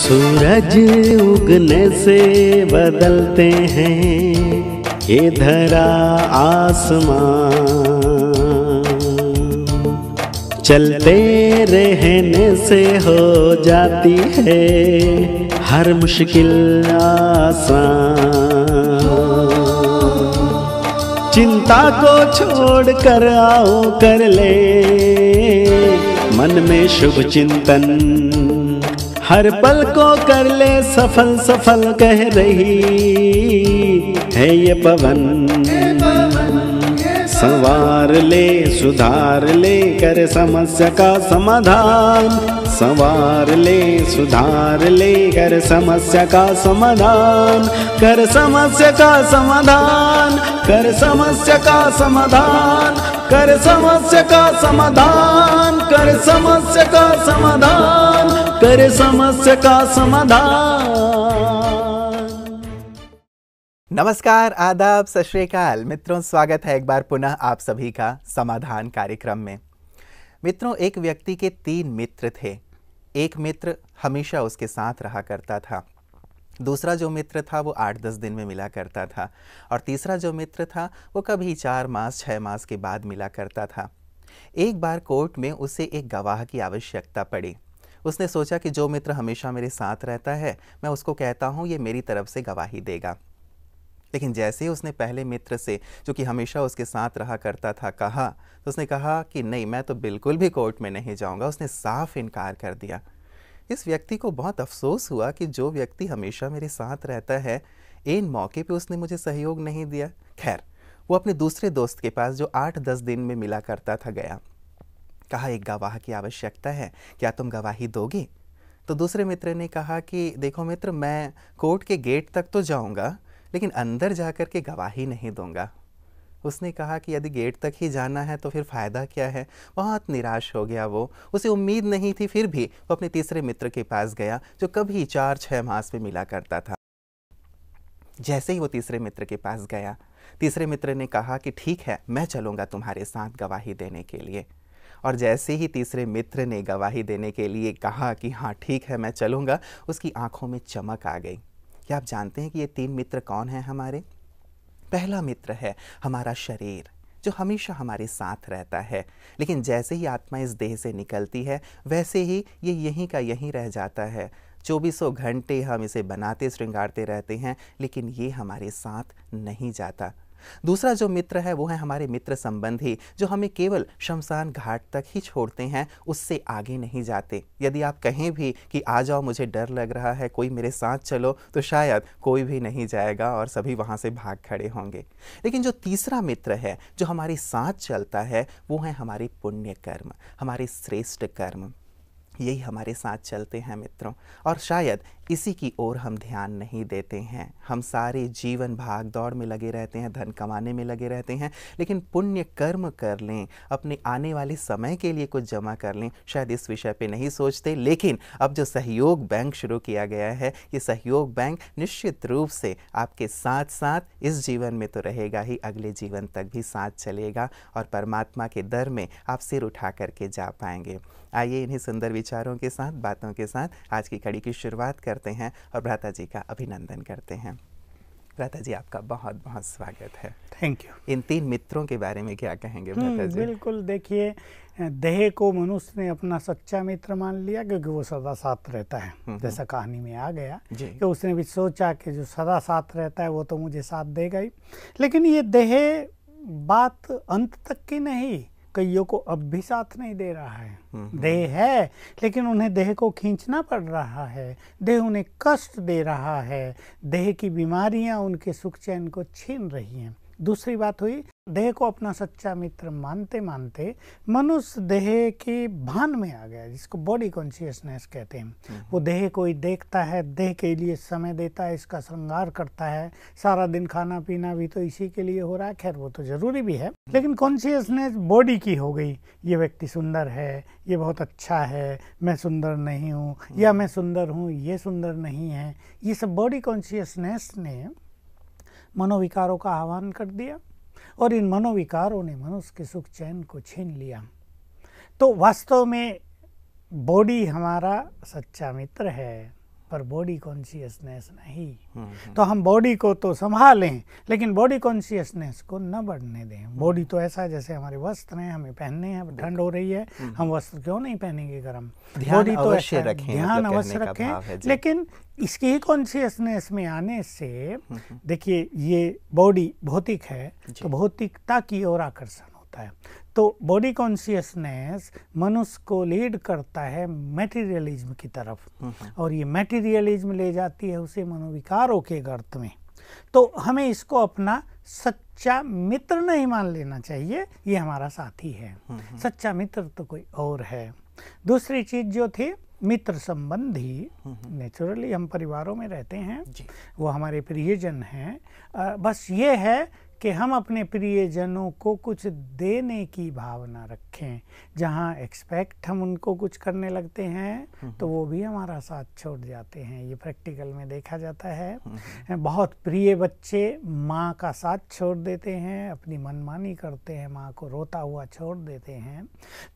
सूरज उगने से बदलते हैं ये धरा आसमां, चलते रहने से हो जाती है हर मुश्किल आसान। चिंता को छोड़ कर आओ कर ले मन में शुभ चिंतन, हर पल को कर ले सफल सफल कह रही है ये पवन। संवार ले सुधार ले कर समस्या का समाधान, संवार ले सुधार ले कर समस्या का समाधान, कर समस्या का समाधान, कर समस्या का समाधान, कर समस्या का समाधान, कर समस्या का समाधान, कर समस्या का समाधान। नमस्कार, आदाब, सत श्री अकाल मित्रों, स्वागत है एक बार पुनः आप सभी का समाधान कार्यक्रम में। मित्रों, एक व्यक्ति के 3 मित्र थे। एक मित्र हमेशा उसके साथ रहा करता था, दूसरा जो मित्र था वो 8-10 दिन में मिला करता था, और तीसरा जो मित्र था वो कभी 4 मास 6 मास के बाद मिला करता था। एक बार कोर्ट में उसे एक गवाह की आवश्यकता पड़ी। उसने सोचा कि जो मित्र हमेशा मेरे साथ रहता है मैं उसको कहता हूँ ये मेरी तरफ से गवाही देगा। लेकिन जैसे ही उसने पहले मित्र से, जो कि हमेशा उसके साथ रहा करता था, कहा तो उसने कहा कि नहीं, मैं तो बिल्कुल भी कोर्ट में नहीं जाऊंगा। उसने साफ इनकार कर दिया। इस व्यक्ति को बहुत अफसोस हुआ कि जो व्यक्ति हमेशा मेरे साथ रहता है, इन मौके पे उसने मुझे सहयोग नहीं दिया। खैर, वो अपने दूसरे दोस्त के पास जो 8-10 दिन में मिला करता था गया। कहा एक गवाह की आवश्यकता है, क्या तुम गवाही दोगे? तो दूसरे मित्र ने कहा कि देखो मित्र, मैं कोर्ट के गेट तक तो जाऊंगा लेकिन अंदर जाकर के गवाही नहीं दूंगा। उसने कहा कि यदि गेट तक ही जाना है तो फिर फ़ायदा क्या है। बहुत निराश हो गया वो, उसे उम्मीद नहीं थी। फिर भी वो अपने तीसरे मित्र के पास गया जो कभी 4-6 मास में मिला करता था। जैसे ही वो तीसरे मित्र के पास गया, तीसरे मित्र ने कहा कि ठीक है, मैं चलूँगा तुम्हारे साथ गवाही देने के लिए। और जैसे ही तीसरे मित्र ने गवाही देने के लिए कहा कि हाँ ठीक है मैं चलूँगा, उसकी आंखों में चमक आ गई। क्या आप जानते हैं कि ये 3 मित्र कौन हैं हमारे? पहला मित्र है हमारा शरीर, जो हमेशा हमारे साथ रहता है, लेकिन जैसे ही आत्मा इस देह से निकलती है वैसे ही ये यहीं का यहीं रह जाता है। 2400 घंटे हम इसे बनाते श्रृंगारते रहते हैं, लेकिन ये हमारे साथ नहीं जाता। दूसरा जो मित्र है वो है हमारे मित्र संबंधी, जो हमें केवल शमशान घाट तक ही छोड़ते हैं, उससे आगे नहीं जाते। यदि आप कहें भी कि आ जाओ, मुझे डर लग रहा है, कोई मेरे साथ चलो, तो शायद कोई भी नहीं जाएगा और सभी वहाँ से भाग खड़े होंगे। लेकिन जो तीसरा मित्र है जो हमारे साथ चलता है वो है हमारे पुण्य कर्म, हमारे श्रेष्ठ कर्म। यही हमारे साथ चलते हैं मित्रों, और शायद इसी की ओर हम ध्यान नहीं देते हैं। हम सारे जीवन भाग दौड़ में लगे रहते हैं, धन कमाने में लगे रहते हैं, लेकिन पुण्य कर्म कर लें, अपने आने वाले समय के लिए कुछ जमा कर लें, शायद इस विषय पे नहीं सोचते। लेकिन अब जो सहयोग बैंक शुरू किया गया है, ये सहयोग बैंक निश्चित रूप से आपके साथ साथ इस जीवन में तो रहेगा ही, अगले जीवन तक भी साथ चलेगा और परमात्मा के दर में आप सिर उठा करके जा पाएंगे। आइए इन्हीं सुंदर विचारों के साथ, बातों के साथ आज की कड़ी की शुरुआत करते हैं और भ्राता जी का अभिनंदन करते हैं। भ्राता जी, आपका बहुत बहुत स्वागत है। Thank you. इन 3 मित्रों के बारे में क्या कहेंगे भ्राता जी? बिल्कुल, देखिए, देह को मनुष्य ने अपना सच्चा मित्र मान लिया क्योंकि वो सदा साथ रहता है। जैसा कहानी में आ गया कि उसने भी सोचा कि जो सदा साथ रहता है वो तो मुझे साथ देगा ही। लेकिन ये देह बात अंत तक की नहीं, कईयों को अब भी साथ नहीं दे रहा है। देह है लेकिन उन्हें देह को खींचना पड़ रहा है, देह उन्हें कष्ट दे रहा है, देह की बीमारियां उनके सुख चैन को छीन रही हैं। दूसरी बात हुई, देह को अपना सच्चा मित्र मानते मानते मनुष्य देह के भान में आ गया, जिसको बॉडी कॉन्शियसनेस कहते हैं। वो देह को ही देखता है, देह के लिए समय देता है, इसका श्रृंगार करता है। सारा दिन खाना पीना भी तो इसी के लिए हो रहा है। खैर, वो तो जरूरी भी है, लेकिन कॉन्शियसनेस बॉडी की हो गई। ये व्यक्ति सुंदर है, ये बहुत अच्छा है, मैं सुंदर नहीं हूँ, या मैं सुंदर हूँ, ये सुंदर नहीं है। ये सब बॉडी कॉन्शियसनेस ने मनोविकारों का आह्वान कर दिया और इन मनोविकारों ने मनुष्य के सुख चैन को छीन लिया। तो वास्तव में बॉडी हमारा सच्चा मित्र है, पर बॉडी कॉन्शियसनेस नहीं। तो हम बॉडी को तो संभालें, लेकिन बॉडी कॉन्शियसनेस को न बढ़ने दें। बॉडी तो ऐसा जैसे हमारे वस्त्र हैं, हमें पहनने हैं, ठंड हो रही है, हम वस्त्र क्यों नहीं पहनेंगे गर्म। बॉडी तो ऐसा ध्यान अवश्य रखें, लेकिन इसकी ही कॉन्शियसनेस में आने से देखिए ये बॉडी भौतिक है तो भौतिकता की ओर आकर्षण होता है। तो बॉडी कॉन्शियसनेस मनुष्य को लीड करता है मैटेरियलिज्म की तरफ, और ये मैटेरियलिज्म ले जाती है उसे मनोविकारों के गर्त में। तो हमें इसको अपना सच्चा मित्र नहीं मान लेना चाहिए, ये हमारा साथी है। सच्चा मित्र तो कोई और है। दूसरी चीज जो थी मित्र संबंधी, नेचुरली हम परिवारों में रहते हैं, वो हमारे प्रियजन हैं। बस ये है कि हम अपने प्रियजनों को कुछ देने की भावना रखें। जहाँ एक्सपेक्ट हम उनको कुछ करने लगते हैं तो वो भी हमारा साथ छोड़ जाते हैं। ये प्रैक्टिकल में देखा जाता है। बहुत प्रिय बच्चे माँ का साथ छोड़ देते हैं, अपनी मनमानी करते हैं, माँ को रोता हुआ छोड़ देते हैं।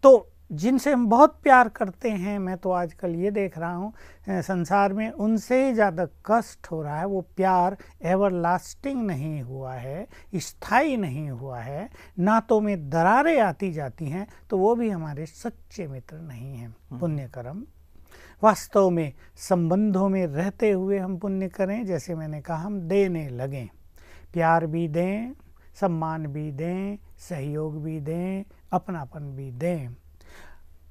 तो जिनसे हम बहुत प्यार करते हैं, मैं तो आजकल ये देख रहा हूँ संसार में उनसे ही ज़्यादा कष्ट हो रहा है। वो प्यार एवर लास्टिंग नहीं हुआ है, स्थायी नहीं हुआ है, नातों में दरारें आती जाती हैं, तो वो भी हमारे सच्चे मित्र नहीं हैं। पुण्य कर्म वास्तव में संबंधों में रहते हुए हम पुण्य करें। जैसे मैंने कहा, हम देने लगें, प्यार भी दें, सम्मान भी दें, सहयोग भी दें, अपनापन भी दें,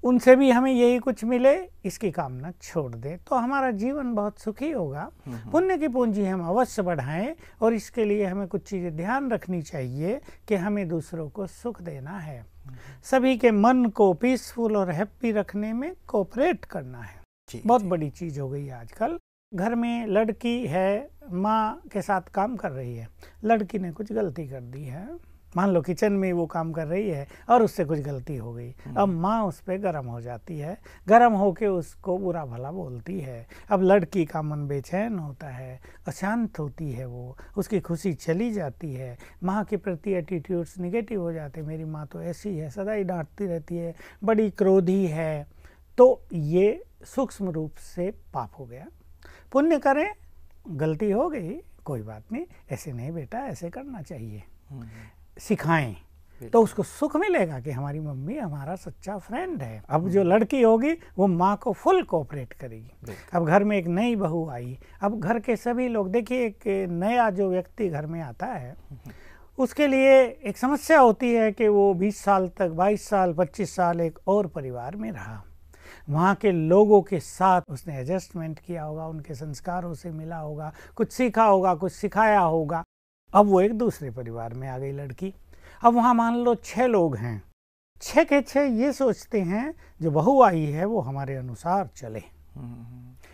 उनसे भी हमें यही कुछ मिले, इसकी कामना छोड़ दें, तो हमारा जीवन बहुत सुखी होगा। पुण्य की पूंजी हम अवश्य बढ़ाएं, और इसके लिए हमें कुछ चीज़ें ध्यान रखनी चाहिए कि हमें दूसरों को सुख देना है, सभी के मन को पीसफुल और हैप्पी रखने में कोऑपरेट करना है। बहुत बड़ी चीज़ हो गई आजकल। घर में लड़की है, माँ के साथ काम कर रही है, लड़की ने कुछ गलती कर दी है, मान लो किचन में वो काम कर रही है और उससे कुछ गलती हो गई। अब माँ उस पर गर्म हो जाती है, गर्म होके उसको बुरा भला बोलती है। अब लड़की का मन बेचैन होता है, अशांत होती है, वो उसकी खुशी चली जाती है, माँ के प्रति एटीट्यूड्स निगेटिव हो जाते हैं। मेरी माँ तो ऐसी है, सदा ही डांटती रहती है, बड़ी क्रोधी है। तो ये सूक्ष्म रूप से पाप हो गया। पुण्य करें, गलती हो गई, कोई बात नहीं, ऐसे नहीं बेटा, ऐसे करना चाहिए, सिखाएं, तो उसको सुख मिलेगा कि हमारी मम्मी हमारा सच्चा फ्रेंड है। अब जो लड़की होगी वो माँ को फुल कोऑपरेट करेगी। अब घर में एक नई बहू आई, अब घर के सभी लोग, देखिए एक नया जो व्यक्ति घर में आता है उसके लिए एक समस्या होती है कि वो 20 साल तक, 22 साल, 25 साल एक और परिवार में रहा, वहाँ के लोगों के साथ उसने एडजस्टमेंट किया होगा, उनके संस्कारों से मिला होगा, कुछ सीखा होगा, कुछ सिखाया होगा। अब वो एक दूसरे परिवार में आ गई लड़की। अब वहाँ मान लो 6 लोग हैं, 6 के 6 ये सोचते हैं जो बहू आई है वो हमारे अनुसार चले।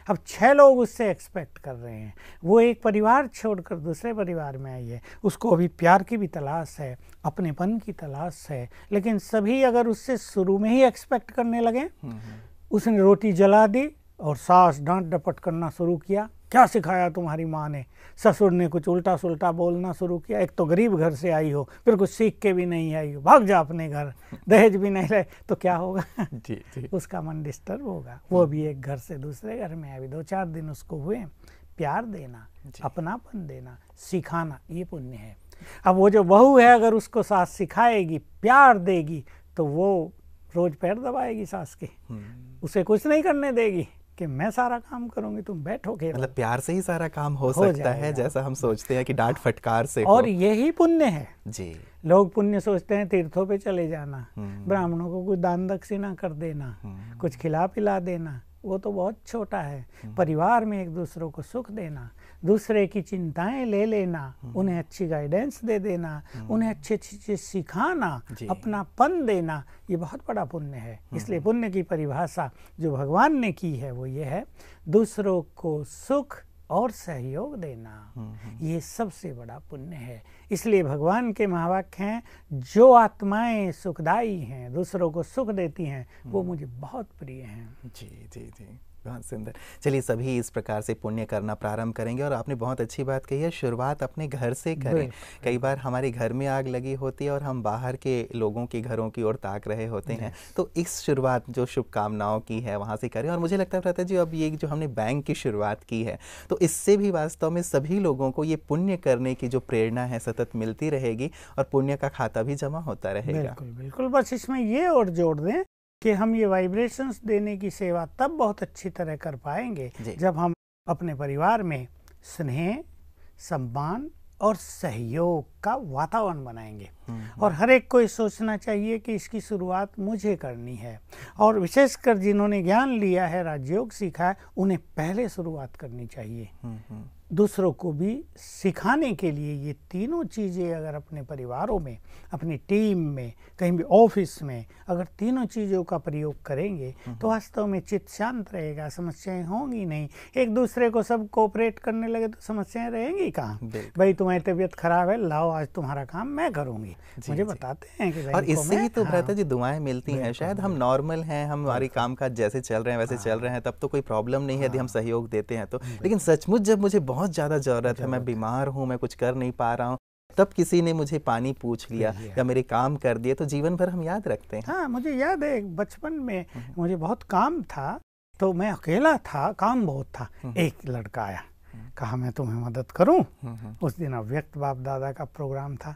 अब 6 लोग उससे एक्सपेक्ट कर रहे हैं। वो एक परिवार छोड़कर दूसरे परिवार में आई है, उसको अभी प्यार की भी तलाश है, अपनेपन की तलाश है, लेकिन सभी अगर उससे शुरू में ही एक्सपेक्ट करने लगे, उसने रोटी जला दी और सास डांट डपट करना शुरू किया, क्या सिखाया तुम्हारी माँ ने, ससुर ने कुछ उल्टा सुल्टा बोलना शुरू किया, एक तो गरीब घर से आई हो, फिर कुछ सीख के भी नहीं आई हो, भाग जा अपने घर, दहेज भी नहीं ले, तो क्या होगा? जी। उसका मन डिस्टर्ब होगा। वो भी एक घर से दूसरे घर में अभी 2-4 दिन उसको हुए। प्यार देना, अपनापन देना, सिखाना, ये पुण्य है। अब वो जो बहू है अगर उसको सास सिखाएगी, प्यार देगी, तो वो रोज पैर दबाएगी सास के, उसे कुछ नहीं करने देगी कि मैं सारा काम करूंगी, तुम बैठो के। मतलब प्यार से ही सारा काम हो सकता है, जैसा हम सोचते हैं कि डांट फटकार से। और यही पुण्य है जी। लोग पुण्य सोचते हैं तीर्थों पे चले जाना, ब्राह्मणों को कुछ दान दक्षिणा कर देना, कुछ खिला पिला देना, वो तो बहुत छोटा है। परिवार में एक दूसरों को सुख देना, दूसरे की चिंताएं ले लेना, उन्हें अच्छी गाइडेंस दे देना, उन्हें अच्छी अच्छी चीज़ सिखाना, अपनापन देना, ये बहुत बड़ा पुण्य है। इसलिए पुण्य की परिभाषा जो भगवान ने की है वो ये है, दूसरों को सुख और सहयोग देना, ये सबसे बड़ा पुण्य है। इसलिए भगवान के महावाक्य हैं, जो आत्माएं सुखदायी हैं, दूसरों को सुख देती हैं, वो मुझे बहुत प्रिय हैं। जी। बहुत सुंदर। चलिए सभी इस प्रकार से पुण्य करना प्रारंभ करेंगे। और आपने बहुत अच्छी बात कही है, शुरुआत अपने घर से करें। कई बार हमारे घर में आग लगी होती है और हम बाहर के लोगों के घरों की ओर ताक रहे होते हैं, तो इस शुरुआत जो शुभकामनाओं की है वहाँ से करें। और मुझे लगता है भ्राता जी, अब ये जो हमने बैंक की शुरुआत की है, तो इससे भी वास्तव में सभी लोगों को ये पुण्य करने की जो प्रेरणा है सतत मिलती रहेगी और पुण्य का खाता भी जमा होता रहेगा। बिल्कुल बिल्कुल। बस इसमें ये और जोड़ दें कि हम ये वाइब्रेशंस देने की सेवा तब बहुत अच्छी तरह कर पाएंगे जब हम अपने परिवार में स्नेह, सम्मान और सहयोग का वातावरण बनाएंगे। और हर एक को ये सोचना चाहिए कि इसकी शुरुआत मुझे करनी है। और विशेषकर जिन्होंने ज्ञान लिया है, राजयोग सीखा है, उन्हें पहले शुरुआत करनी चाहिए। दूसरों को भी सिखाने के लिए ये तीनों चीज़ें अगर अपने परिवारों में, अपनी टीम में, कहीं भी ऑफिस में अगर तीनों चीज़ों का प्रयोग करेंगे तो वास्तव में चित्त शांत रहेगा, समस्याएं होंगी नहीं। एक दूसरे को सब कोऑपरेट करने लगे तो समस्याएं रहेंगी कहाँ। भाई तुम्हारी तबीयत खराब है, लाओ आज तुम्हारा काम मैं करूँगी, मुझे बताते हैं कि और इससे ही तो भ्राता जी दुआएं मिलती हैं। शायद हम नॉर्मल हैं, हम हमारी काम काज जैसे चल रहे हैं वैसे चल रहे हैं, तब तो कोई प्रॉब्लम नहीं है यदि हम सहयोग देते हैं तो। लेकिन सचमुच जब मुझे बहुत ज़्यादा ज़रूरत है, मैं बीमार हूँ, मैं कुछ कर नहीं पा रहा हूँ, तब किसी ने मुझे पानी पूछ लिया या मेरे काम कर दिए, तो जीवन भर हम याद रखते हैं। हाँ, मुझे याद है बचपन में मुझे बहुत काम था, तो मैं अकेला था, काम बहुत था। एक लड़का आया, कहा मैं तुम्हें मदद करूं। उस दिन अव्यक्त बाप दादा का प्रोग्राम था,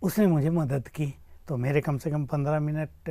उसने मुझे मदद की। तो मेरे कम से कम 15 मिनट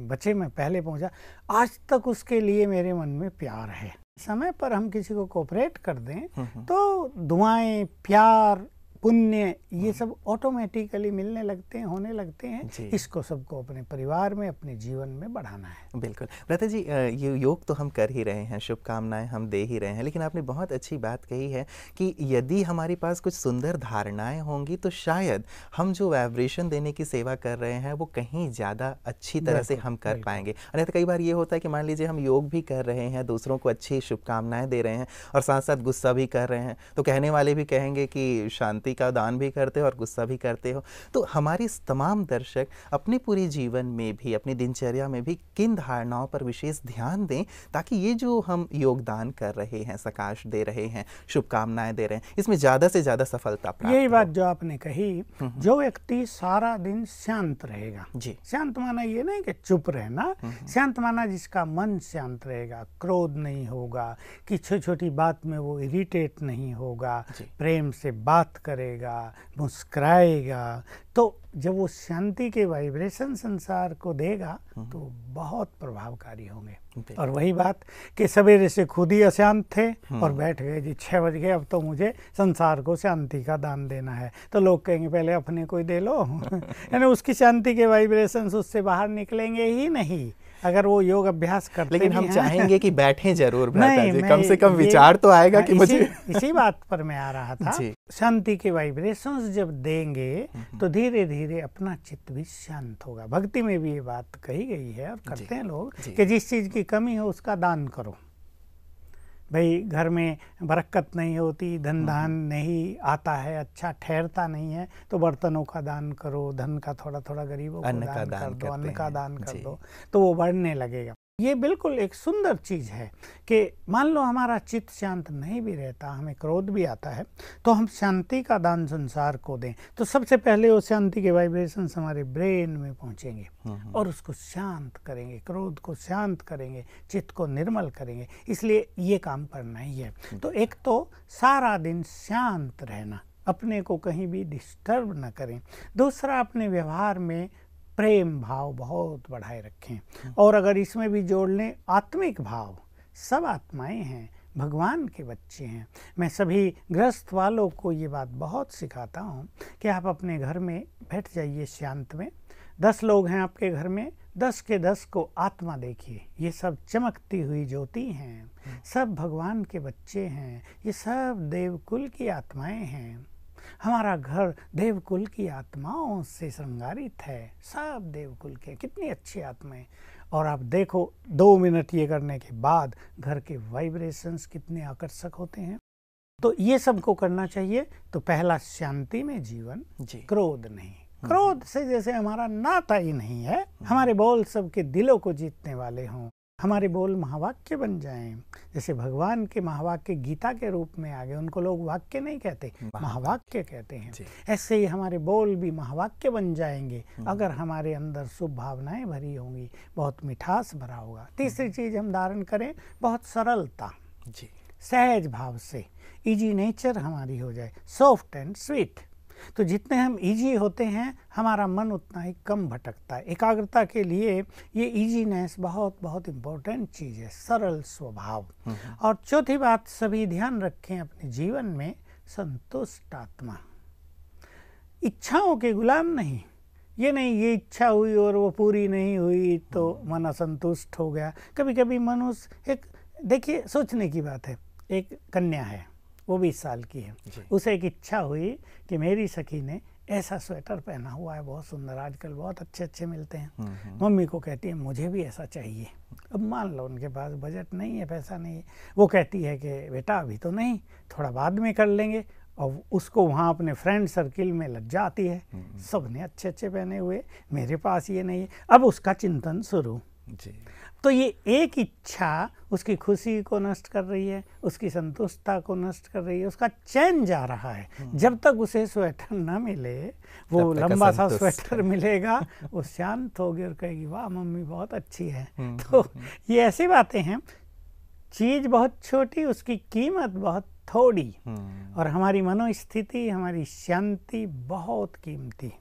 बचे, मैं पहले पहुंचा। आज तक उसके लिए मेरे मन में प्यार है। समय पर हम किसी को कोऑपरेट कर दें तो दुआएं, प्यार, पुण्य ये सब ऑटोमेटिकली मिलने लगते हैं, होने लगते हैं। इसको सबको अपने परिवार में, अपने जीवन में बढ़ाना है। बिल्कुल भ्राता जी, ये योग तो हम कर ही रहे हैं, शुभकामनाएं हम दे ही रहे हैं, लेकिन आपने बहुत अच्छी बात कही है कि यदि हमारे पास कुछ सुंदर धारणाएं होंगी तो शायद हम जो वाइब्रेशन देने की सेवा कर रहे हैं वो कहीं ज़्यादा अच्छी तरह से हम कर पाएंगे। और कई बार ये होता है कि मान लीजिए हम योग भी कर रहे हैं, दूसरों को अच्छी शुभकामनाएं दे रहे हैं और साथ साथ गुस्सा भी कर रहे हैं, तो कहने वाले भी कहेंगे कि शांति का दान भी करते हो और गुस्सा भी करते हो। तो हमारे तमाम दर्शक अपने पूरे जीवन में भी, अपनी दिनचर्या में भी किन धारणाओं पर विशेष ध्यान दें ताकि ये जो हम योगदान कर रहे हैं, सकाश दे रहे हैं, शुभकामनाएं दे रहे हैं, इसमें ज़्यादा से ज़्यादा सफलता प्राप्त। यही बात जो आपने कही, जो व्यक्ति सारा दिन शांत रहेगा, शांत माना ये नहीं कि चुप रहना, शांत माना जिसका मन शांत रहेगा, क्रोध नहीं होगा, कि छोटी छोटी बात में वो इरिटेट नहीं होगा, प्रेम से बात करेगा, मुस्कुराएगा, तो जब वो शांति के वाइब्रेशन संसार को देगा तो बहुत प्रभावकारी होंगे। और वही बात कि सवेरे से खुद ही अशांत थे और बैठ गए जी 6 बज गए, अब तो मुझे संसार को शांति का दान देना है, तो लोग कहेंगे पहले अपने को ही दे लो। यानी उसकी शांति के वाइब्रेशंस उससे बाहर निकलेंगे ही नहीं अगर वो योग अभ्यास करते। लेकिन हम चाहेंगे कि बैठें जरूर भ्राता जी, कम से कम विचार तो आएगा कि मुझे। इसी बात पर मैं आ रहा था। शांति के वाइब्रेशंस जब देंगे तो धीरे धीरे अपना चित्त भी शांत होगा। भक्ति में भी ये बात कही गई है और करते हैं लोग कि जिस चीज की कमी हो उसका दान करो। भाई घर में बरकत नहीं होती, धन धान नहीं आता है, अच्छा ठहरता नहीं है, तो बर्तनों का दान करो, धन का थोड़ा थोड़ा गरीबों को दान कर दो, अन्न का दान कर दो, तो वो बढ़ने लगेगा। ये बिल्कुल एक सुंदर चीज़ है कि मान लो हमारा चित्त शांत नहीं भी रहता, हमें क्रोध भी आता है, तो हम शांति का दान संसार को दें तो सबसे पहले वो शांति के वाइब्रेशंस हमारे ब्रेन में पहुंचेंगे और उसको शांत करेंगे, क्रोध को शांत करेंगे, चित्त को निर्मल करेंगे। इसलिए ये काम करना ही है। तो एक तो सारा दिन शांत रहना, अपने को कहीं भी डिस्टर्ब न करें। दूसरा, अपने व्यवहार में प्रेम भाव बहुत बढ़ाए रखें। और अगर इसमें भी जोड़ लें आत्मिक भाव, सब आत्माएं हैं, भगवान के बच्चे हैं। मैं सभी गृहस्थ वालों को ये बात बहुत सिखाता हूँ कि आप अपने घर में बैठ जाइए शांत में। 10 लोग हैं आपके घर में, 10 के 10 को आत्मा देखिए, ये सब चमकती हुई ज्योति हैं, सब भगवान के बच्चे हैं, ये सब देवकुल की आत्माएं हैं। हमारा घर देवकुल की आत्माओं से श्रृंगारित है, सब देवकुल के, कितनी अच्छी आत्माएं। और आप देखो 2 मिनट ये करने के बाद घर के वाइब्रेशंस कितने आकर्षक होते हैं। तो ये सबको करना चाहिए। तो पहला, शांति में जीवन, क्रोध नहीं। क्रोध से जैसे हमारा नाता ही नहीं है, हमारे बोल सबके दिलों को जीतने वाले हों, हमारे बोल महावाक्य बन जाएं। जैसे भगवान के महावाक्य गीता के रूप में आ गए, उनको लोग वाक्य नहीं कहते, महावाक्य कहते हैं। ऐसे ही हमारे बोल भी महावाक्य बन जाएंगे अगर हमारे अंदर शुभ भावनाएं भरी होंगी, बहुत मिठास भरा होगा। तीसरी चीज हम धारण करें बहुत सरलता, सहज भाव से, इजी नेचर हमारी हो जाए, सॉफ्ट एंड स्वीट। तो जितने हम इजी होते हैं हमारा मन उतना ही कम भटकता है। एकाग्रता के लिए ये इजीनेस बहुत बहुत इम्पोर्टेंट चीज़ है, सरल स्वभाव। और चौथी बात, सभी ध्यान रखें अपने जीवन में, संतुष्ट आत्मा, इच्छाओं के गुलाम नहीं। ये नहीं ये इच्छा हुई और वो पूरी नहीं हुई तो मन असंतुष्ट हो गया। कभी कभी मनुष्य एक, देखिए सोचने की बात है, एक कन्या है, वो 20 साल की है, उसे एक इच्छा हुई कि मेरी सखी ने ऐसा स्वेटर पहना हुआ है, बहुत सुंदर, आजकल बहुत अच्छे अच्छे मिलते हैं। मम्मी को कहती है मुझे भी ऐसा चाहिए। अब मान लो उनके पास बजट नहीं है, पैसा नहीं है, वो कहती है कि बेटा अभी तो नहीं, थोड़ा बाद में कर लेंगे। और उसको वहाँ अपने फ्रेंड सर्किल में लज्जा आती है, सब ने अच्छे अच्छे पहने हुए, मेरे पास ये नहीं है। अब उसका चिंतन शुरू। तो ये एक इच्छा उसकी खुशी को नष्ट कर रही है, उसकी संतुष्टता को नष्ट कर रही है, उसका चैन जा रहा है। जब तक उसे स्वेटर न मिले, वो लंबा सा स्वेटर मिलेगा, वो शांत होगी और कहेगी वाह मम्मी बहुत अच्छी है। तो ये ऐसी बातें हैं, चीज बहुत छोटी, उसकी कीमत बहुत थोड़ी, और हमारी मनोस्थिति, हमारी शांति बहुत कीमती,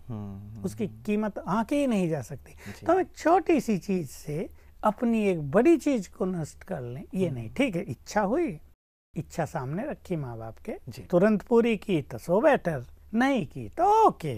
उसकी कीमत आंके ही नहीं जा सकती। तो हमें छोटी सी चीज से अपनी एक बड़ी चीज को नष्ट कर लें, ये नहीं। ठीक है, इच्छा हुई, इच्छा सामने रखी माँ बाप के, तुरंत पूरी की तो सो बेटर, नहीं की तो ओके।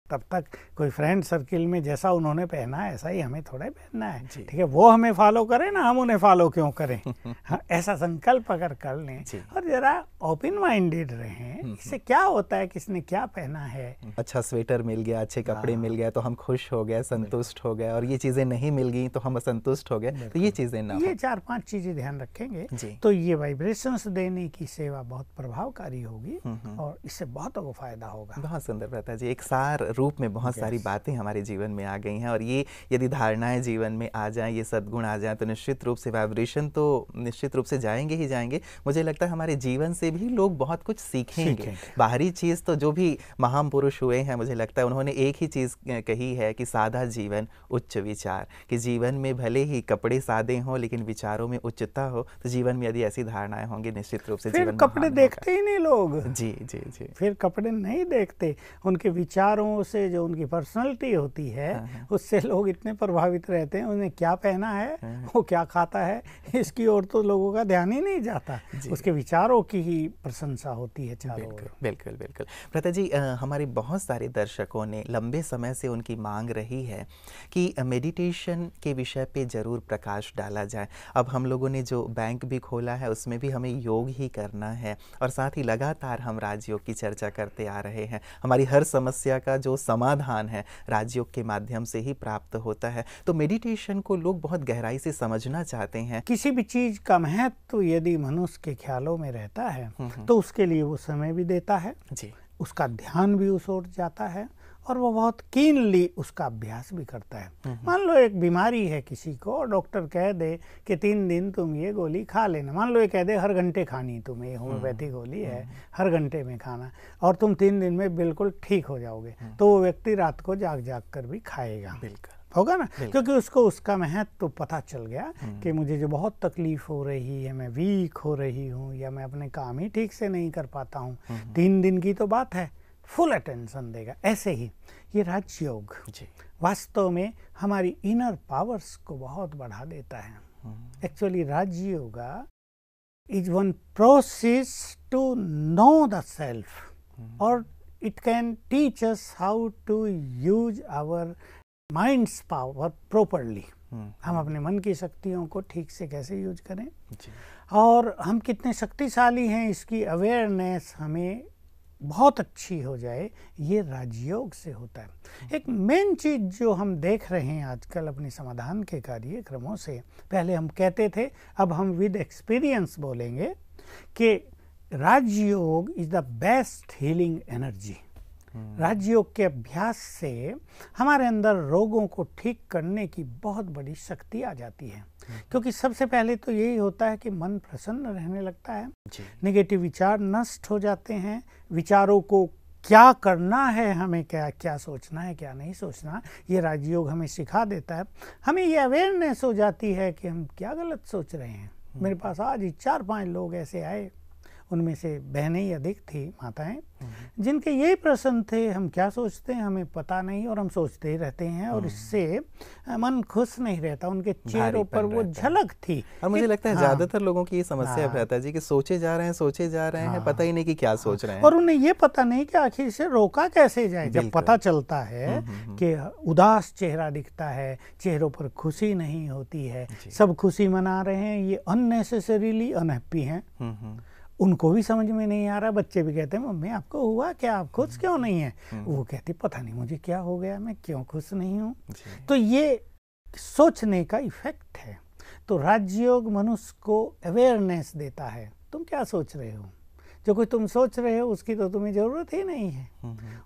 तब तक कोई फ्रेंड सर्किल में जैसा उन्होंने पहना है ऐसा ही हमें थोड़ा पहनना है। ठीक है, वो हमें फॉलो करें ना, हम उन्हें फॉलो क्यों करें। हाँ, ऐसा संकल्प अगर कर लें और जरा ओपन माइंडेड रहें, इससे क्या होता है, किसने क्या पहना है, अच्छा स्वेटर मिल गया, अच्छे कपड़े मिल गए तो हम खुश हो गए, संतुष्ट हो गए, और ये चीजें नहीं मिल गई तो हम असंतुष्ट हो गए। तो ये चीजें ना, ये 4-5 चीजें ध्यान रखेंगे तो ये वाइब्रेशंस देने की सेवा बहुत प्रभावकारी होगी और इससे बहुत को फायदा होगा। बहुत सुंदर प्रता जी, एक सार रूप में बहुत सारी बातें हमारे जीवन में आ गई हैं, और ये यदि धारणाएं जीवन में आ जाएं, ये सद्गुण आ जाएं, तो निश्चित रूप से वाइब्रेशन तो निश्चित रूप से जाएंगे ही जाएंगे। मुझे लगता है हमारे जीवन से भी लोग बहुत कुछ सीखेंगे। बाहरी चीज़ तो जो भी महान पुरुष हुए हैं, मुझे लगता है उन्होंने एक ही चीज़ कही है कि सादा जीवन उच्च विचार, कि जीवन में भले ही कपड़े सादे हों लेकिन विचारों में उच्चता हो। तो जीवन में यदि ऐसी धारणाएं होंगी निश्चित रूप से जीवन कपड़े देखते ही नहीं लोग। जी जी जी, फिर कपड़े नहीं देखते, उनके विचारों से, जो उनकी पर्सनालिटी होती है उससे लोग इतने प्रभावित रहते हैं। उन्हें क्या पहना है, वो क्या खाता है, इसकी ओर तो लोगों का ध्यान ही नहीं जाता, उसके विचारों की ही प्रशंसा होती है चारों ओर। बिल्कुल बिल्कुल। प्रता जी, हमारे बहुत सारे दर्शकों ने लंबे समय से उनकी मांग रही है कि मेडिटेशन के विषय पे जरूर प्रकाश डाला जाए। अब हम लोगों ने जो बैंक भी खोला है उसमें भी हमें योग ही करना है, और साथ ही लगातार हम राजयोग की चर्चा करते आ रहे हैं। हमारी हर समस्या का जो समाधान है राजयोग के माध्यम से ही प्राप्त होता है। तो मेडिटेशन को लोग बहुत गहराई से समझना चाहते हैं। किसी भी चीज का महत्व यदि मनुष्य के ख्यालों में रहता है तो उसके लिए वो समय भी देता है जी, उसका ध्यान भी उस ओर जाता है, और वो बहुत कीनली उसका अभ्यास भी करता है। मान लो एक बीमारी है किसी को, और डॉक्टर कह दे कि 3 दिन तुम ये गोली खा लेना, मान लो ये कह दे हर घंटे खानी तुम्हें, ये होम्योपैथी गोली है, हर घंटे में खाना, और तुम 3 दिन में बिल्कुल ठीक हो जाओगे, तो वो व्यक्ति रात को जाग जाग कर भी खाएगा, होगा ना, क्योंकि उसको उसका महत्व तो पता चल गया कि मुझे जो बहुत तकलीफ हो रही है, मैं वीक हो रही हूँ, या मैं अपने काम ही ठीक से नहीं कर पाता हूँ, 3 दिन की तो बात है, फुल अटेंशन देगा। ऐसे ही ये राजयोग वास्तव में हमारी इनर पावर्स को बहुत बढ़ा देता है। Actually Rajyoga is one process to know the self, और it can teach us how to use our minds power properly. हम अपने मन की शक्तियों को ठीक से कैसे यूज करें और हम कितने शक्तिशाली हैं, इसकी अवेयरनेस हमें बहुत अच्छी हो जाए, ये राजयोग से होता है। एक मेन चीज जो हम देख रहे हैं आजकल अपने समाधान के कार्यक्रमों से, पहले हम कहते थे, अब हम विद एक्सपीरियंस बोलेंगे कि Rajyoga is the best healing energy. Rajyoga के अभ्यास से हमारे अंदर रोगों को ठीक करने की बहुत बड़ी शक्ति आ जाती है। क्योंकि सबसे पहले तो यही होता है कि मन प्रसन्न रहने लगता है, नेगेटिव विचार नष्ट हो जाते हैं, विचारों को क्या करना है, हमें क्या क्या सोचना है क्या नहीं सोचना, ये राजयोग हमें सिखा देता है। हमें ये अवेयरनेस हो जाती है कि हम क्या गलत सोच रहे हैं। मेरे पास आज ही 4-5 लोग ऐसे आए, उनमें से बहनें ही अधिक थी, माताएं, जिनके यही प्रश्न थे, हम क्या सोचते हैं हमें पता नहीं और हम सोचते ही रहते हैं और इससे मन खुश नहीं रहता। उनके चेहरों पर वो झलक थी। और मुझे लगता है ज्यादातर लोगों की ये समस्या रहता है जी कि सोचे जा रहे हैं पता ही नहीं कि क्या सोच रहे हैं, और उन्हें ये पता नहीं कि आखिर से रोका कैसे जाए। जब पता चलता है कि उदास चेहरा दिखता है, चेहरों पर खुशी नहीं होती है, सब खुशी मना रहे हैं, ये अननेसेसरीली अनहैप्पी हैं, उनको भी समझ में नहीं आ रहा। बच्चे भी कहते हैं मम्मी आपको हुआ क्या, आप खुश क्यों नहीं हैं? वो कहती पता नहीं मुझे क्या हो गया, मैं क्यों खुश नहीं हूँ। तो ये सोचने का इफेक्ट है। तो राजयोग मनुष्य को अवेयरनेस देता है, तुम क्या सोच रहे हो, जो कोई तुम सोच रहे हो उसकी तो तुम्हें जरूरत ही नहीं है,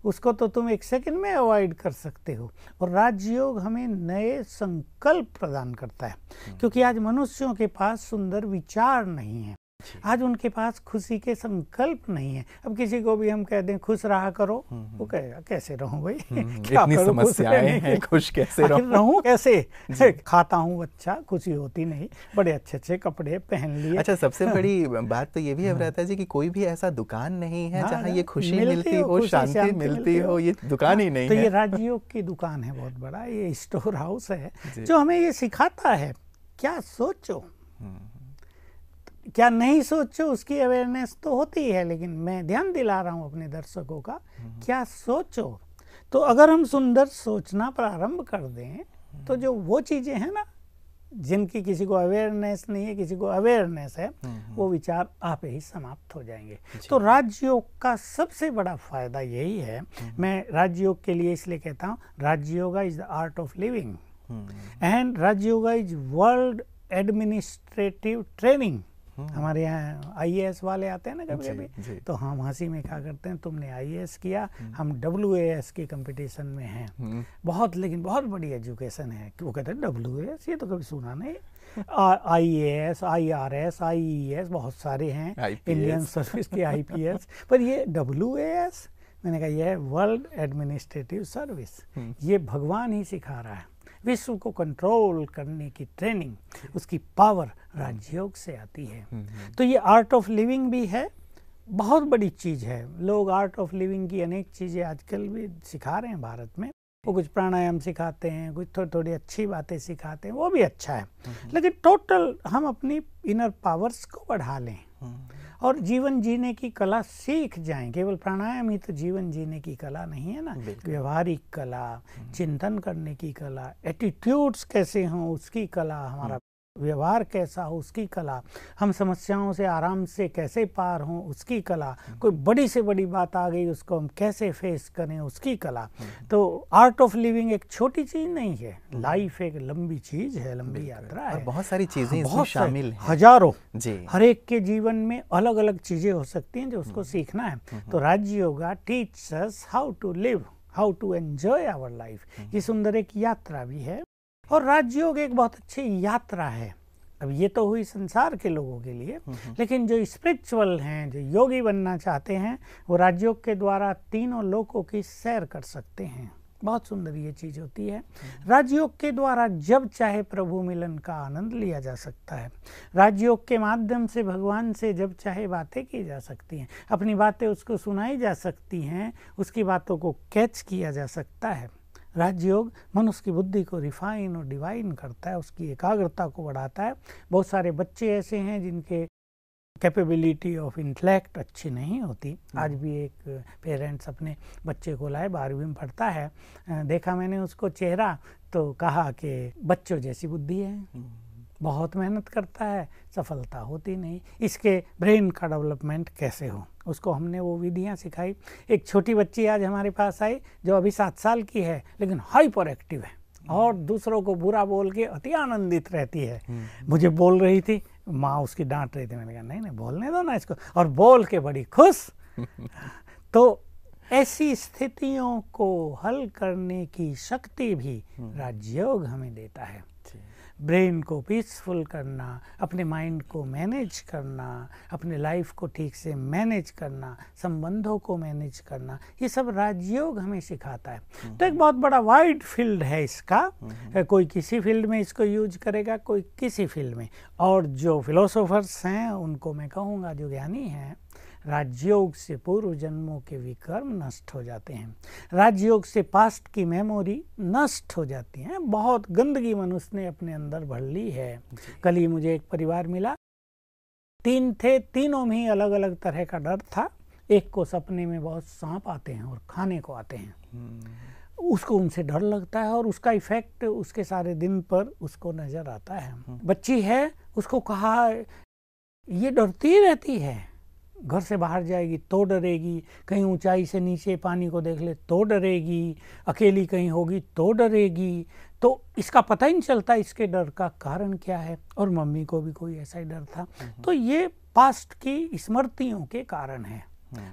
उसको तो तुम 1 सेकंड में अवॉइड कर सकते हो। और राजयोग हमें नए संकल्प प्रदान करता है, क्योंकि आज मनुष्यों के पास सुंदर विचार नहीं है, आज उनके पास खुशी के संकल्प नहीं है। अब किसी को भी हम कह दें खुश रहा करो, वो कहेगा कैसे रहूं भाई, क्या इतनी करूं, समस्याएं हैं, खुश कैसे रहूं कैसे, खाता हूं अच्छा, खुशी होती नहीं, बड़े अच्छे अच्छे कपड़े पहन लिए। अच्छा, सबसे बड़ी बात तो ये भी अब रहता है जी कि कोई भी ऐसा दुकान नहीं है जहाँ ये खुशी मिलती हो, शांति मिलती हो, ये दुकान ही नहीं है। तो ये राजयोग की दुकान है बहुत बड़ा, ये स्टोर हाउस है जो हमें ये सिखाता है क्या सोचो क्या नहीं सोचो। उसकी अवेयरनेस तो होती है, लेकिन मैं ध्यान दिला रहा हूँ अपने दर्शकों का, क्या सोचो। तो अगर हम सुंदर सोचना प्रारंभ कर दें तो जो वो चीजें हैं ना जिनकी किसी को अवेयरनेस नहीं है, किसी को अवेयरनेस है, वो विचार आप ही समाप्त हो जाएंगे। तो राजयोग का सबसे बड़ा फायदा यही है। मैं राजयोग के लिए इसलिए कहता हूँ, Rajyoga is the art of living and Rajyoga is world administrative training. हमारे यहाँ IAS वाले आते हैं ना कभी कभी, तो हम हंसी में क्या करते हैं, तुमने IAS किया, हम WAS के कंपटीशन में हैं, बहुत लेकिन बहुत बड़ी एजुकेशन है। वो कहते हैं WAS, ये तो कभी सुना नहीं। IAS, IRS, IES बहुत सारे हैं, इंडियन सर्विस के IPS, पर ये WAS, मैंने कहा यह वर्ल्ड एडमिनिस्ट्रेटिव सर्विस, ये भगवान ही सिखा रहा है। विश्व को कंट्रोल करने की ट्रेनिंग, उसकी पावर राजयोग से आती है। तो ये आर्ट ऑफ लिविंग भी है, बहुत बड़ी चीज है। लोग आर्ट ऑफ लिविंग की अनेक चीजें आजकल भी सिखा रहे हैं भारत में। वो कुछ प्राणायाम सिखाते हैं, कुछ थोड़ी थोड़ी अच्छी बातें सिखाते हैं, वो भी अच्छा है। लेकिन टोटल हम अपनी इनर पावर्स को बढ़ा लें और जीवन जीने की कला सीख जाएं। केवल प्राणायाम ही तो जीवन जीने की कला नहीं है ना, व्यवहारिक कला, चिंतन करने की कला, एटीट्यूड्स कैसे हों उसकी कला, हमारा व्यवहार कैसा हो उसकी कला, हम समस्याओं से आराम से कैसे पार हों उसकी कला, कोई बड़ी से बड़ी बात आ गई उसको हम कैसे फेस करें उसकी कला। तो आर्ट ऑफ लिविंग एक छोटी चीज नहीं है, लाइफ एक लंबी चीज है, लंबी यात्रा है, बहुत सारी चीजें इसमें शामिल हैं, हजारों जी। हर एक के जीवन में अलग अलग चीजें हो सकती हैं जो उसको सीखना है। तो Rajayoga teach us how to live, how to enjoy our life. ये सुंदर एक यात्रा भी है और राजयोग एक बहुत अच्छी यात्रा है। अब ये तो हुई संसार के लोगों के लिए, लेकिन जो स्पिरिचुअल हैं, जो योगी बनना चाहते हैं, वो राजयोग के द्वारा तीनों लोकों की सैर कर सकते हैं। बहुत सुंदर ये चीज होती है। राजयोग के द्वारा जब चाहे प्रभु मिलन का आनंद लिया जा सकता है। राजयोग के माध्यम से भगवान से जब चाहे बातें की जा सकती हैं, अपनी बातें उसको सुनाई जा सकती हैं, उसकी बातों को कैच किया जा सकता है। राजयोग मनुष्य की बुद्धि को रिफाइन और डिवाइन करता है, उसकी एकाग्रता को बढ़ाता है। बहुत सारे बच्चे ऐसे हैं जिनके कैपेबिलिटी ऑफ इंटेलेक्ट अच्छी नहीं होती। आज भी एक पेरेंट्स अपने बच्चे को लाए, 12वीं में पढ़ता है, देखा मैंने उसको चेहरा तो कहा कि बच्चों जैसी बुद्धि है, बहुत मेहनत करता है, सफलता होती नहीं, इसके ब्रेन का डेवलपमेंट कैसे हो। उसको हमने वो विधियाँ सिखाई। एक छोटी बच्ची आज हमारे पास आई जो अभी 7 साल की है, लेकिन हाइपर एक्टिव है और दूसरों को बुरा बोल के अति आनंदित रहती है। मुझे बोल रही थी, माँ उसकी डांट रही थी, मैंने कहा नहीं नहीं बोलने दो ना इसको, और बोल के बड़ी खुश। तो ऐसी स्थितियों को हल करने की शक्ति भी राजयोग हमें देता है। ब्रेन को पीसफुल करना, अपने माइंड को मैनेज करना, अपने लाइफ को ठीक से मैनेज करना, संबंधों को मैनेज करना, ये सब राजयोग हमें सिखाता है। तो एक बहुत बड़ा वाइड फील्ड है इसका। कोई किसी फील्ड में इसको यूज करेगा, कोई किसी फील्ड में। और जो फिलोसोफर्स हैं उनको मैं कहूँगा, जो ज्ञानी हैं, राजयोग से पूर्व जन्मों के विकर्म नष्ट हो जाते हैं। राजयोग से पास्ट की मेमोरी नष्ट हो जाती है। बहुत गंदगी मनुष्य ने अपने अंदर भर ली है। कल ही मुझे एक परिवार मिला, 3 थे, तीनों में ही अलग अलग तरह का डर था। एक को सपने में बहुत सांप आते हैं और खाने को आते हैं, उसको उनसे डर लगता है और उसका इफेक्ट उसके सारे दिन पर उसको नजर आता है। बच्ची है, उसको कहा ये डरती रहती है, घर से बाहर जाएगी तो डरेगी, कहीं ऊंचाई से नीचे पानी को देख ले तो डरेगी, अकेली कहीं होगी तो डरेगी। तो इसका पता ही नहीं चलता इसके डर का कारण क्या है। और मम्मी को भी कोई ऐसा ही डर था। तो ये पास्ट की स्मृतियों के कारण है।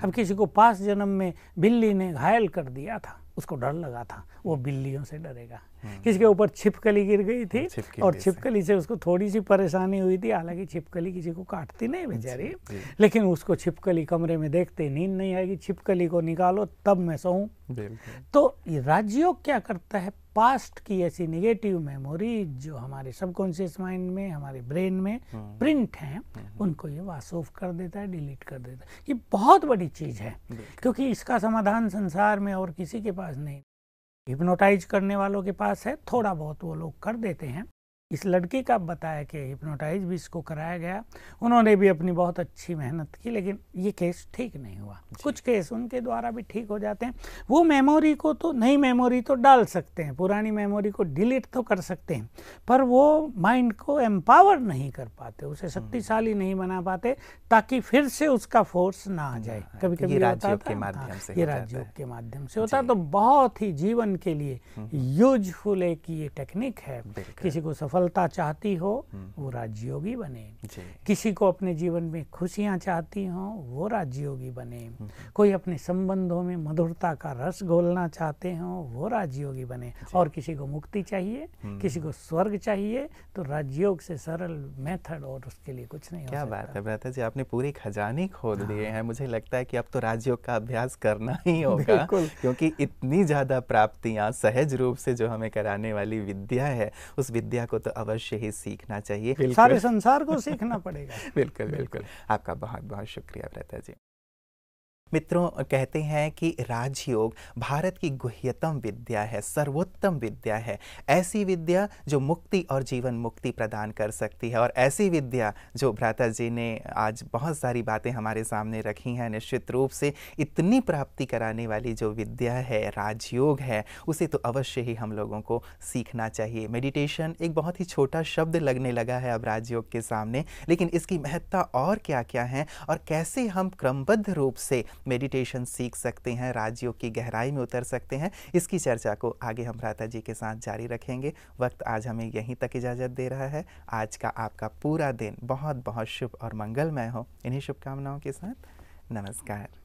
अब किसी को पास्ट जन्म में बिल्ली ने घायल कर दिया था, उसको डर लगा था, वो बिल्लियों से डरेगा। किसी के ऊपर छिपकली गिर गई थी और छिपकली से उसको थोड़ी सी परेशानी हुई थी, हालांकि छिपकली किसी को काटती नहीं बेचारी, लेकिन उसको छिपकली कमरे में देखते नींद नहीं आएगी, छिपकली को निकालो तब मैं सोऊं। तो ये राजयोग क्या करता है, पास्ट की ऐसी नेगेटिव मेमोरी जो हमारे सबकॉन्शियस माइंड में, हमारे ब्रेन में प्रिंट हैं, उनको ये वाश ऑफ कर देता है, डिलीट कर देता है। ये बहुत बड़ी चीज है, क्योंकि इसका समाधान संसार में और किसी के पास नहीं। हिप्नोटाइज करने वालों के पास है, थोड़ा बहुत वो लोग कर देते हैं। इस लड़की का बताया कि हिप्नोटाइज भी इसको कराया गया, उन्होंने भी अपनी बहुत अच्छी मेहनत की, लेकिन ये केस ठीक नहीं हुआ। कुछ केस उनके द्वारा भी ठीक हो जाते हैं। वो मेमोरी को तो, नई मेमोरी तो डाल सकते हैं, पुरानी मेमोरी को डिलीट तो कर सकते हैं, पर वो माइंड को एम्पावर नहीं कर पाते, उसे शक्तिशाली नहीं बना पाते, ताकि फिर से उसका फोर्स ना आ जाए। कभी कभी राजयोग के माध्यम से, ये राजयोग के माध्यम से होता है। तो बहुत ही जीवन के लिए यूजफुल एक ये टेक्निक है। किसी को सफलता चाहती हो वो राजयोगी बने, किसी को अपने जीवन में खुशियां चाहती हो वो राजयोगी बने, कोई अपने संबंधों में मधुरता का रस घोलना चाहते हो वो राजयोगी बने, और किसी को मुक्ति चाहिए, किसी को स्वर्ग चाहिए, तो राजयोग से सरल मेथड और उसके लिए कुछ नहीं। क्या बात है भ्राता जी, आपने पूरी खजाने खोल दिए हैं। मुझे लगता है कि अब तो राजयोग का अभ्यास करना ही होगा, क्योंकि इतनी ज्यादा प्राप्तियां सहज रूप से जो हमें कराने वाली विद्या है, उस विद्या को तो अवश्य ही सीखना चाहिए। सारे संसार को सीखना पड़ेगा। बिल्कुल बिल्कुल। आपका बहुत बहुत शुक्रिया भ्राता जी। मित्रों, कहते हैं कि राजयोग भारत की गुह्यतम विद्या है, सर्वोत्तम विद्या है। ऐसी विद्या जो मुक्ति और जीवन मुक्ति प्रदान कर सकती है, और ऐसी विद्या जो भ्राता जी ने आज बहुत सारी बातें हमारे सामने रखी हैं, निश्चित रूप से इतनी प्राप्ति कराने वाली जो विद्या है, राजयोग है, उसे तो अवश्य ही हम लोगों को सीखना चाहिए। मेडिटेशन एक बहुत ही छोटा शब्द लगने लगा है अब राजयोग के सामने, लेकिन इसकी महत्ता और क्या क्या है, और कैसे हम क्रमबद्ध रूप से मेडिटेशन सीख सकते हैं, राजयोग की गहराई में उतर सकते हैं, इसकी चर्चा को आगे हम भ्राता जी के साथ जारी रखेंगे। वक्त आज हमें यहीं तक इजाज़त दे रहा है। आज का आपका पूरा दिन बहुत बहुत शुभ और मंगलमय हो। इन्हीं शुभकामनाओं के साथ नमस्कार।